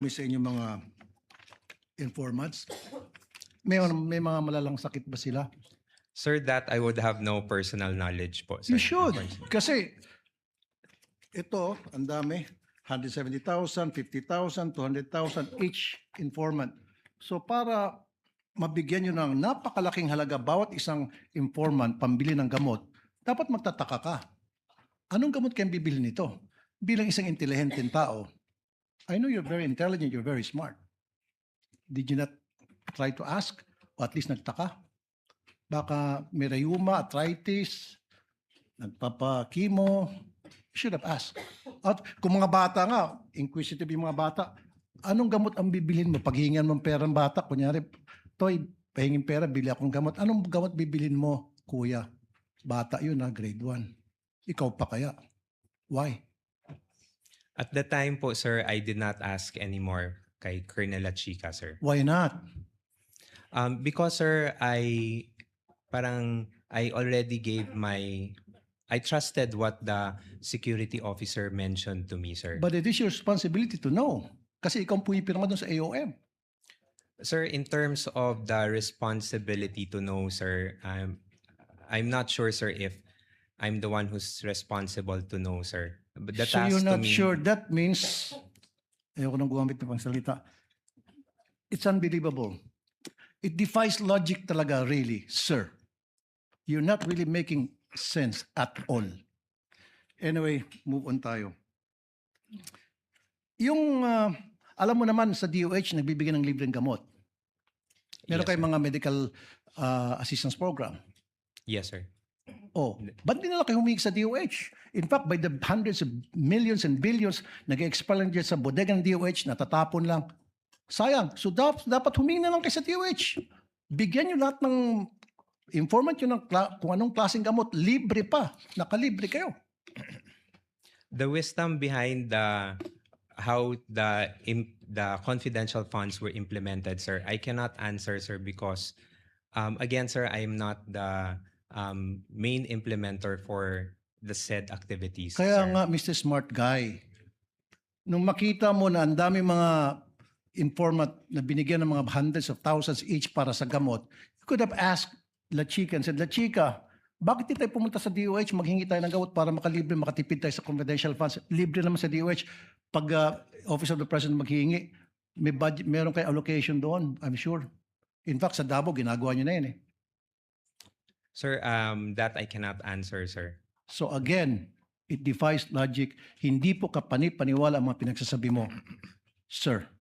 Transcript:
May sa inyong mga informants? May mga malalang sakit ba sila? Sir, that I would have no personal knowledge po, sir. You should. Unfortunately. Kasi ito, ang dami. 170,000, 50,000, 200,000 each informant. So para mabigyan nyo ng napakalaking halaga bawat isang informant pambili ng gamot, dapat magtataka ka. Anong gamot kayong bibili nito? Bilang isang intelihenteng tao, I know you're very intelligent, you're very smart. Did you not try to ask? O at least nagtaka? Baka may rheuma, arthritis, nagpapa-chemo. You should have asked. At kung mga bata nga, inquisitive yung mga bata, anong gamot ang bibilhin mo? Paghingan mo ng pera ng bata, kunyari, Toy, pahingin pera, bili akong gamot. Anong gamot bibilhin mo, kuya? Bata yun ha, grade 1. Ikaw pa kaya? Why? At the time po, sir, I did not ask anymore kay Colonel Lachica, sir. Why not? Because, sir, I already gave I trusted what the security officer mentioned to me, sir. But it is your responsibility to know. Kasi ikaw ang pumipirma doon sa AOM. Sir, in terms of the responsibility to know, sir, I'm not sure, sir, if I'm the one who's responsible to know, sir. But the So task you're to not me, sure. That means, ayoko nang gumamit ng pangsalita. It's unbelievable. It defies logic talaga, really, sir. You're not really making sense at all. Anyway, move on tayo. Yung, alam mo naman sa DOH, nagbibigay ng libreng gamot. Meron Yes, kayong sir. mga medical assistance program. Yes, sir. Oh, ba't di na lang kayo humingi sa DOH? In fact, by the hundreds of millions and billions, nag-expire lang dyan sa bodega ng DOH, natatapon lang. Sayang. So dapat humingi na lang kayo sa DOH. Bigyan nyo lahat ng informant nyo ng kung anong klaseng gamot. Libre pa. Nakalibre kayo. The wisdom behind how the confidential funds were implemented, sir, I cannot answer, sir, because again, sir, I am not the main implementer for the said activities. Kaya sir. nga, Mr. Smart Guy, nung makita mo na ang dami mga informant na binigyan ng mga hundreds of thousands each para sa gamot, you could have asked La Chica and said, La Chica, bakit di tayo pumunta sa DOH, maghingi tayo ng gamot para makalibre, makatipid tayo sa confidential funds? Libre naman sa DOH. Pag Office of the President maghingi, may budget, meron kayo allocation doon, I'm sure. In fact, sa Davao, ginagawa nyo na yun eh. Sir, that I cannot answer, sir. So again, it defies logic. Hindi po kapani-paniwala ang mga pinagsasabi mo, sir.